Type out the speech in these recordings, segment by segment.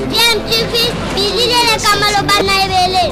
Bien, tu fais, Billy les Kamalobana et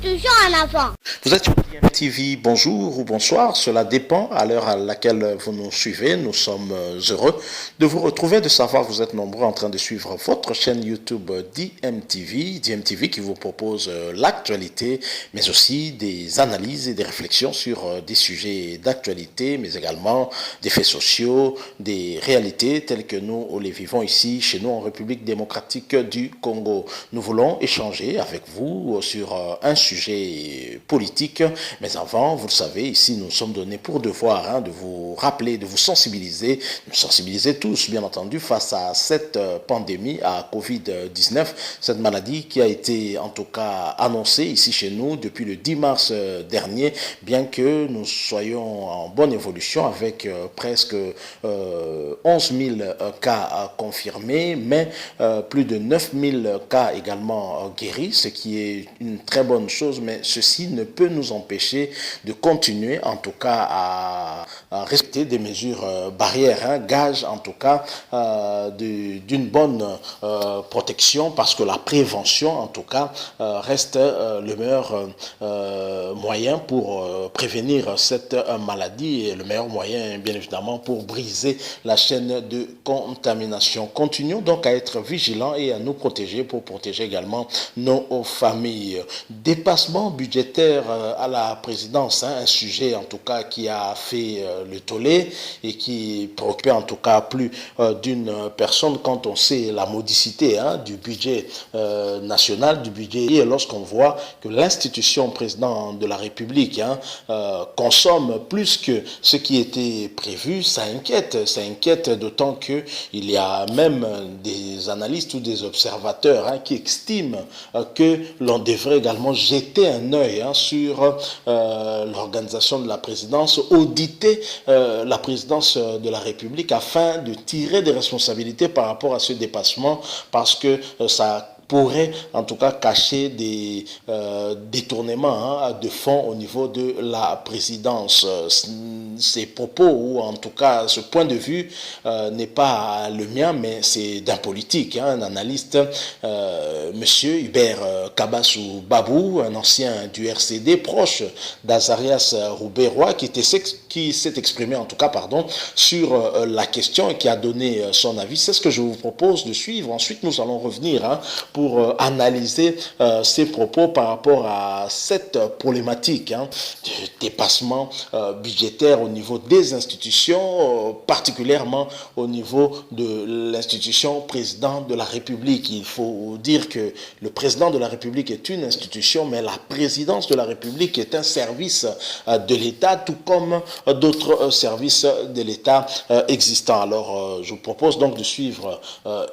toujours un enfant. Vous êtes sur DMTV, bonjour ou bonsoir, cela dépend à l'heure à laquelle vous nous suivez. Nous sommes heureux de vous retrouver, de savoir que vous êtes nombreux en train de suivre votre chaîne YouTube DMTV qui vous propose l'actualité, mais aussi des analyses et des réflexions sur des sujets d'actualité, mais également des faits sociaux, des réalités telles que nous les vivons ici, chez nous en République démocratique du Congo. Nous voulons échanger avec vous sur un sujet politique, mais avant, vous le savez, ici nous sommes donnés pour devoir de vous rappeler, de vous sensibiliser, tous bien entendu face à cette pandémie, à Covid-19, cette maladie qui a été en tout cas annoncée ici chez nous depuis le 10 mars dernier, bien que nous soyons en bonne évolution avec presque 11 000 cas confirmés, mais plus de 9 000 cas également guéris, ce qui est une très bonne chose, mais ceci ne peut nous empêcher de continuer en tout cas à respecter des mesures barrières, gage en tout cas d'une bonne protection, parce que la prévention en tout cas reste le meilleur moyen pour prévenir cette maladie et le meilleur moyen bien évidemment pour briser la chaîne de contamination. Continuons donc à être vigilants et à nous protéger pour protéger également nos familles. Dépassement budgétaire à la présidence, un sujet en tout cas qui a fait le tollé et qui préoccupait en tout cas plus d'une personne quand on sait la modicité du budget national, du budget, et lorsqu'on voit que l'institution président de la République consomme plus que ce qui était prévu, ça inquiète d'autant que il y a même des analystes ou des observateurs qui estiment que l'on devrait également jeter un œil sur l'organisation de la présidence, auditer la présidence de la République afin de tirer des responsabilités par rapport à ce dépassement, parce que ça pourrait en tout cas cacher des détournements de fonds au niveau de la présidence. Ces propos, ou en tout cas ce point de vue, n'est pas le mien, mais c'est d'un politique, un analyste, monsieur Hubert Kabassou Babou, un ancien du RCD, proche d'Azarias Roubaix-Roy, qui s'est exprimé en tout cas sur la question et qui a donné son avis. C'est ce que je vous propose de suivre. Ensuite, nous allons revenir pour analyser ces propos par rapport à cette problématique du dépassement budgétaire au niveau des institutions, particulièrement au niveau de l'institution président de la République. Il faut dire que le président de la République est une institution, mais la présidence de la République est un service de l'État, tout comme d'autres services de l'État existants. Alors, je vous propose donc de suivre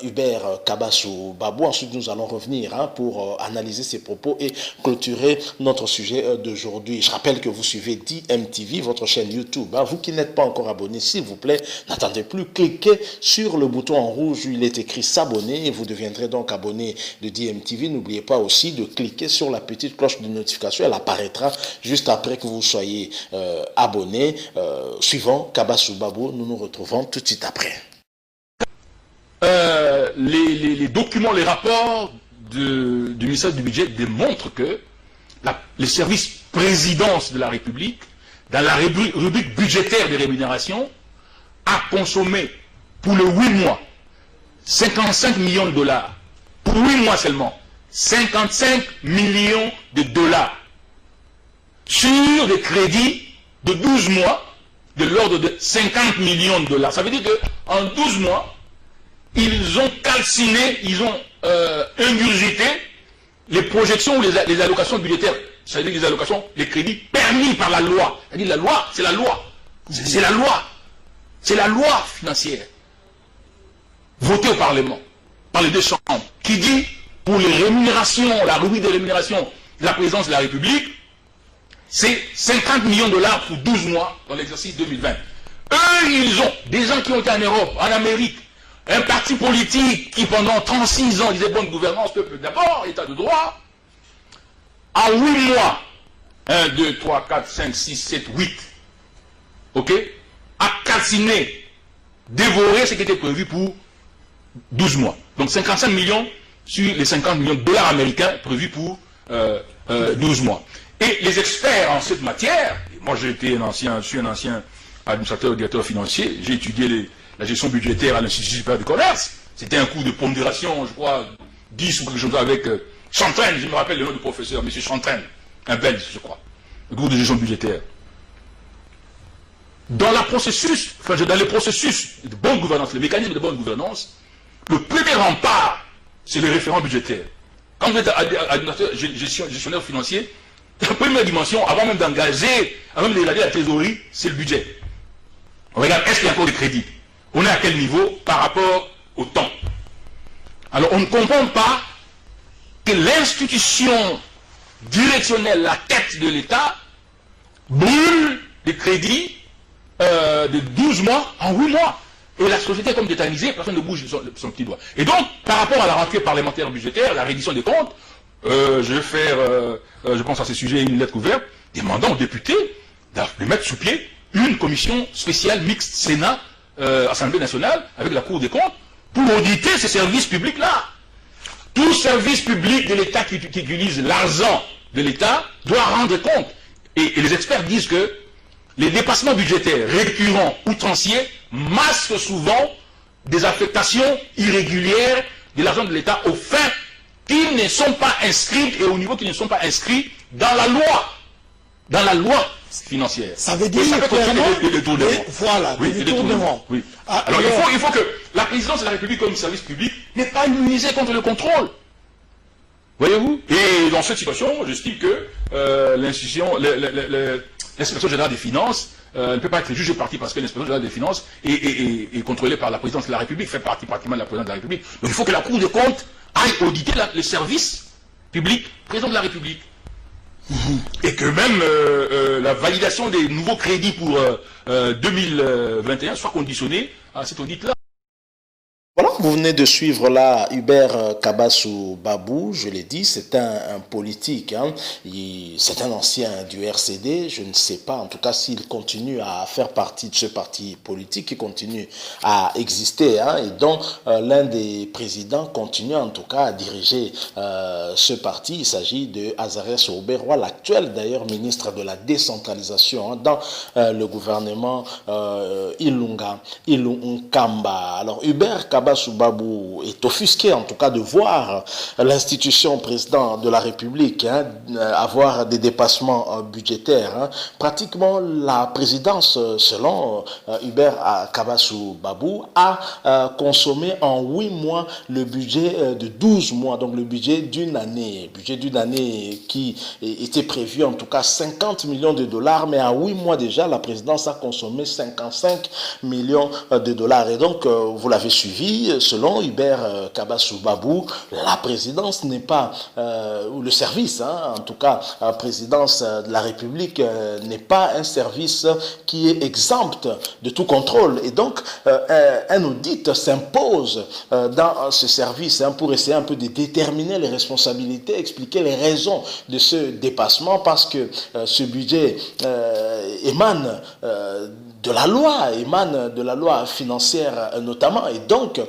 Hubert Kabassou Babou. Ensuite, nous allons revenir pour analyser ses propos et clôturer notre sujet d'aujourd'hui. Je rappelle que vous suivez DMTV, votre chaîne YouTube. Vous qui n'êtes pas encore abonné, s'il vous plaît, n'attendez plus, cliquez sur le bouton en rouge où il est écrit s'abonner et vous deviendrez donc abonné de DMTV. N'oubliez pas aussi de cliquer sur la petite cloche de notification, elle apparaîtra juste après que vous soyez abonné. Suivant Kabassou Babou, nous nous retrouvons tout de suite après. Les documents, les rapports du ministère du Budget démontrent que le service présidence de la République, dans la rubrique budgétaire des rémunérations, a consommé pour les 8 mois 55 millions de dollars. Pour 8 mois seulement, 55 millions de dollars sur des crédits de 12 mois de l'ordre de 50 millions de dollars. Ça veut dire qu'en 12 mois, ils ont calciné, ils ont ingurgité les projections ou les allocations budgétaires. C'est-à-dire les allocations, les crédits permis par la loi. C'est-à-dire la loi, c'est la loi. C'est la loi. C'est la loi financière. voté au Parlement, par les deux chambres, qui dit, pour les rémunérations, la rubrique des rémunérations de la présidence de la République, c'est 50 millions de dollars pour 12 mois dans l'exercice 2020. Eux, ils ont, des gens qui ont été en Europe, en Amérique, un parti politique qui pendant 36 ans disait bonne gouvernance, peuple d'abord, état de droit, en 8 mois, 1, 2, 3, 4, 5, 6, 7, 8, ok, a calciné, dévoré ce qui était prévu pour 12 mois. Donc 55 millions sur les 50 millions de dollars américains prévus pour 12 mois. Et les experts en cette matière, moi je suis un ancien administrateur et directeur financier, j'ai étudié la gestion budgétaire à l'Institut supérieur du commerce, c'était un cours de pondération, je crois, 10 ou quelque chose avec Chantraine, je me rappelle le nom du professeur, M. Chantraine, un Belge, je crois, le cours de gestion budgétaire. Dans les processus de bonne gouvernance, le mécanisme de bonne gouvernance, le premier rempart, c'est le référent budgétaire. Quand vous êtes administrateur, gestionnaire financier, la première dimension, avant même d'engager, avant même de regarder la trésorerie, c'est le budget. On regarde, est-ce qu'il y a encore des crédits? On est à quel niveau par rapport au temps? Alors, on ne comprend pas que l'institution directionnelle, la tête de l'État, brûle des crédits de 12 mois en 8 mois. Et la société est comme tétanisée, personne ne bouge son petit doigt. Et donc, par rapport à la rentrée parlementaire budgétaire, la reddition des comptes, je vais faire, je pense à ce sujet, une lettre ouverte, demandant aux députés de mettre sous pied une commission spéciale mixte Sénat, Assemblée nationale, avec la Cour des comptes, pour auditer ces services publics-là. Tout service public de l'État qui utilise l'argent de l'État doit rendre compte. Et les experts disent que les dépassements budgétaires récurrents, outranciers, masquent souvent des affectations irrégulières de l'argent de l'État aux fins qui ne sont pas inscrites et au niveau qui ne sont pas inscrits dans la loi financière. Ça veut dire des détournements. Voilà, Oui, des détournements. Oui. Ah, alors il faut que la présidence de la République comme service public n'est pas immunisée contre le contrôle. Voyez-vous? Et dans cette situation, j'estime que l'inspection générale des finances ne peut pas être jugée partie parce que l'inspection générale des finances est contrôlée par la présidence de la République, fait partie pratiquement de la présidence de la République. Donc il faut que la Cour des comptes aille auditer les services publics, président de la République. Et que même la validation des nouveaux crédits pour 2021 soit conditionnée à cet audit-là. Voilà, vous venez de suivre là Hubert Kabassou Babou, je l'ai dit, c'est un politique, hein. C'est un ancien du RCD, je ne sais pas en tout cas s'il continue à faire partie de ce parti politique qui continue à exister, hein, et dont l'un des présidents continue en tout cas à diriger ce parti. Il s'agit de Azarias Oberoi, l'actuel d'ailleurs ministre de la décentralisation, hein, dans le gouvernement Ilunga Kamba. Alors Hubert Kabassou Babou est offusqué en tout cas de voir l'institution président de la République, hein, avoir des dépassements budgétaires, hein. Pratiquement la présidence, selon Hubert Kabassou Babou, a consommé en 8 mois le budget de 12 mois, donc le budget d'une année qui était prévu en tout cas 50 millions de dollars, mais en 8 mois déjà la présidence a consommé 55 millions de dollars. Et donc vous l'avez suivi, selon Hubert Kabassou Babou, la présidence n'est pas, ou le service, hein, en tout cas, la présidence de la République n'est pas un service qui est exempt de tout contrôle. Et donc, un audit s'impose dans ce service, hein, pour essayer un peu de déterminer les responsabilités, expliquer les raisons de ce dépassement, parce que ce budget émane de la loi financière notamment, et donc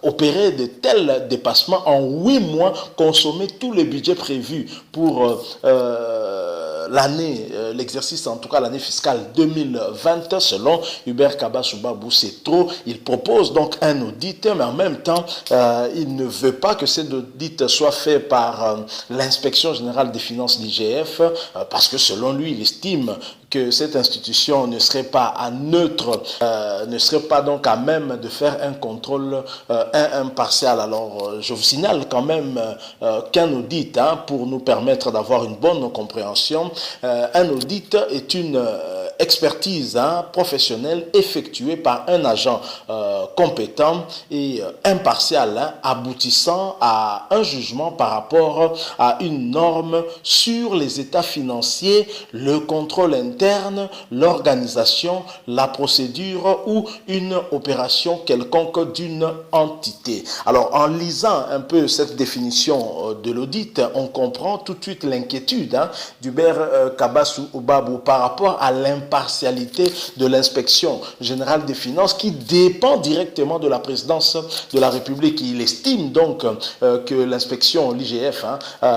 opérer de tels dépassements en 8 mois, consommer tout le budget prévu pour l'année, l'exercice en tout cas l'année fiscale 2020, selon Hubert Kabassou Babou, c'est trop. Il propose donc un audit, mais en même temps il ne veut pas que cet audit soit fait par l'inspection générale des finances, l'IGF, parce que selon lui, il estime que cette institution ne serait pas neutre, ne serait pas donc à même de faire un contrôle impartial. Alors, je vous signale quand même qu'un audit, hein, pour nous permettre d'avoir une bonne compréhension, un audit est une expertise professionnelle effectuée par un agent compétent et impartial, aboutissant à un jugement par rapport à une norme sur les états financiers, le contrôle interne, l'organisation, la procédure ou une opération quelconque d'une entité. Alors, en lisant un peu cette définition de l'audit, on comprend tout de suite l'inquiétude d'Hubert Kabassou Babou par rapport à l'impartialité de l'inspection générale des finances qui dépend directement de la présidence de la République. Il estime donc que l'inspection, l'IGF,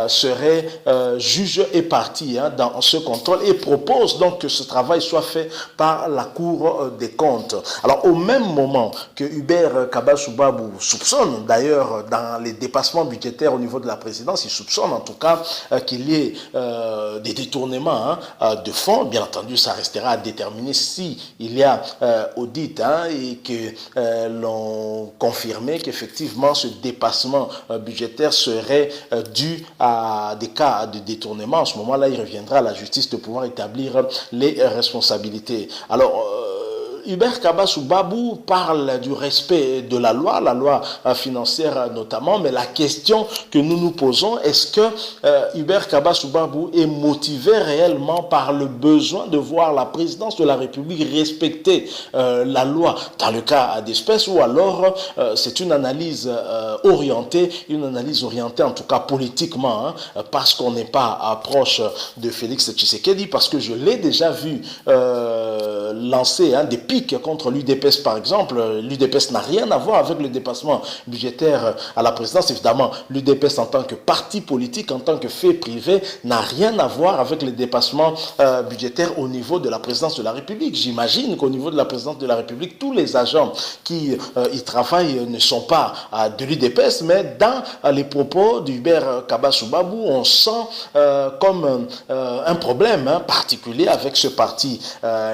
serait juge et partie dans ce contrôle et propose donc que ce travail soit fait par la Cour des comptes. Alors, au même moment que Hubert Kabassou Babou soupçonne, d'ailleurs, dans les dépassements budgétaires au niveau de la présidence, il soupçonne en tout cas qu'il y ait des détournements de fonds. Bien entendu, ça restera à déterminer si il y a audit et que l'on confirmait qu'effectivement ce dépassement budgétaire serait dû à des cas de détournement. En ce moment-là, il reviendra à la justice de pouvoir établir les responsabilités. Alors, Hubert Kabassou Babou parle du respect de la loi financière notamment, mais la question que nous nous posons, est-ce que Hubert Kabassou Babou est motivé réellement par le besoin de voir la présidence de la République respecter la loi dans le cas d'espèce, ou alors c'est une analyse orientée en tout cas politiquement, parce qu'on n'est pas proche de Félix Tshisekedi, parce que je l'ai déjà vu lancer des pics contre l'UDPS par exemple. L'UDPS n'a rien à voir avec le dépassement budgétaire à la présidence. Évidemment, l'UDPS en tant que parti politique, en tant que fait privé, n'a rien à voir avec le dépassement budgétaire au niveau de la présidence de la République. J'imagine qu'au niveau de la présidence de la République, tous les agents qui y travaillent ne sont pas de l'UDPS, mais dans les propos d'Hubert Kabassou Babou, on sent comme un problème particulier avec ce parti,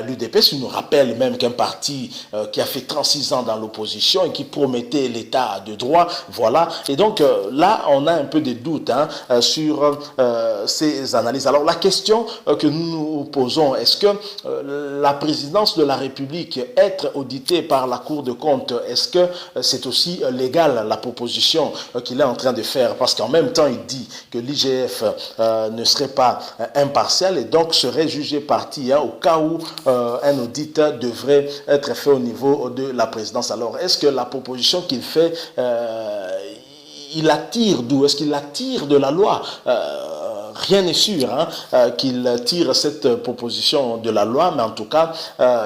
l'UDPS. Il nous rappelle même qu'un parti qui a fait 36 ans dans l'opposition et qui promettait l'état de droit, voilà. Et donc là, on a un peu des doutes sur ces analyses. Alors la question que nous nous posons, est-ce que la présidence de la République, être auditée par la Cour de compte, est-ce que c'est aussi légal, la proposition qu'il est en train de faire? Parce qu'en même temps, il dit que l'IGF ne serait pas impartial et donc serait jugé partie au cas où un audit devrait être fait au niveau de la présidence. Alors, est-ce que la proposition qu'il fait, il attire d'où? Est-ce qu'il attire de la loi? Rien n'est sûr qu'il tire cette proposition de la loi, mais en tout cas,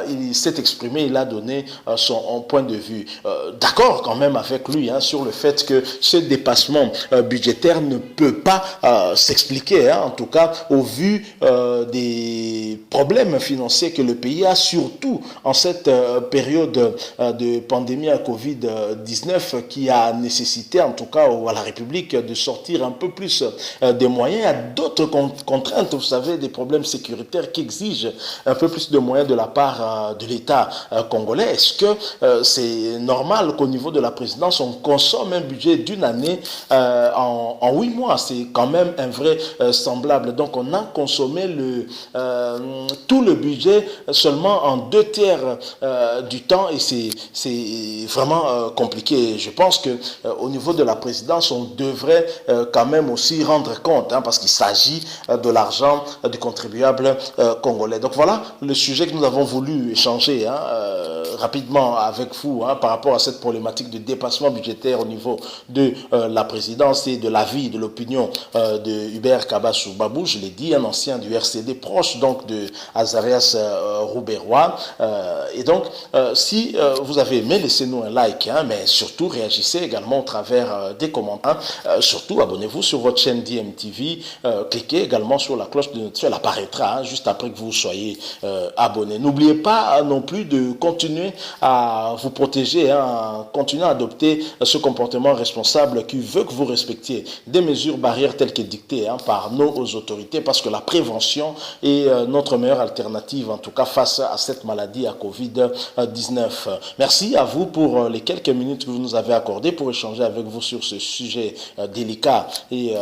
il s'est exprimé, il a donné son point de vue. D'accord quand même avec lui sur le fait que ce dépassement budgétaire ne peut pas s'expliquer, en tout cas au vu des problèmes financiers que le pays a, surtout en cette période de pandémie à Covid-19 qui a nécessité en tout cas à la République de sortir un peu plus des moyens. D'autres contraintes, vous savez, des problèmes sécuritaires qui exigent un peu plus de moyens de la part de l'État congolais. Est-ce que c'est normal qu'au niveau de la présidence, on consomme un budget d'une année en 8 mois? C'est quand même un vrai semblable. Donc on a consommé tout le budget seulement en 2/3 du temps et c'est vraiment compliqué. Je pense que au niveau de la présidence, on devrait quand même aussi rendre compte, parce qu'il s'agit de l'argent du contribuable congolais. Donc voilà le sujet que nous avons voulu échanger rapidement avec vous par rapport à cette problématique de dépassement budgétaire au niveau de la présidence et de l'avis, de l'opinion de Hubert Kabassou Babou. Je l'ai dit, un ancien du RCD, proche donc de Azarias Rouberois. Et donc, si vous avez aimé, laissez-nous un like, mais surtout réagissez également au travers des commentaires. Surtout, abonnez-vous sur votre chaîne DMTV. Cliquez également sur la cloche de notification, elle apparaîtra juste après que vous soyez abonné. N'oubliez pas non plus de continuer à vous protéger, continuer à adopter ce comportement responsable qui veut que vous respectiez des mesures barrières telles que dictées par nos autorités, parce que la prévention est notre meilleure alternative, en tout cas face à cette maladie, à Covid-19. Merci à vous pour les quelques minutes que vous nous avez accordées pour échanger avec vous sur ce sujet délicat et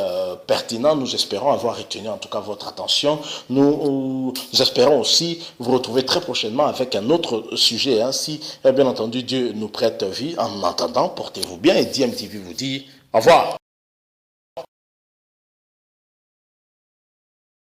pertinent. Nous espérons espérons avoir retenu en tout cas votre attention. Nous espérons aussi vous retrouver très prochainement avec un autre sujet. Si, bien entendu, Dieu nous prête vie. En attendant, portez-vous bien et DMTV vous dit au revoir.